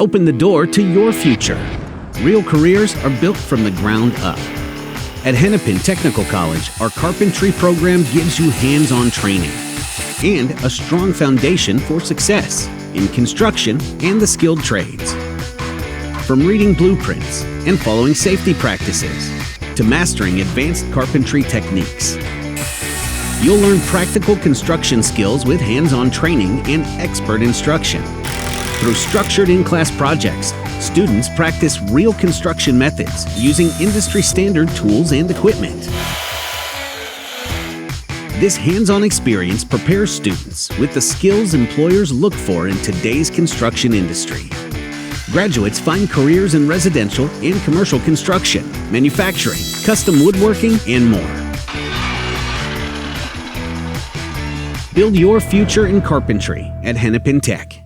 Open the door to your future. Real careers are built from the ground up. At Hennepin Technical College, our carpentry program gives you hands-on training and a strong foundation for success in construction and the skilled trades. From reading blueprints and following safety practices to mastering advanced carpentry techniques, you'll learn practical construction skills with hands-on training and expert instruction. Through structured in-class projects, students practice real construction methods using industry-standard tools and equipment. This hands-on experience prepares students with the skills employers look for in today's construction industry. Graduates find careers in residential and commercial construction, manufacturing, custom woodworking, and more. Build your future in carpentry at Hennepin Tech.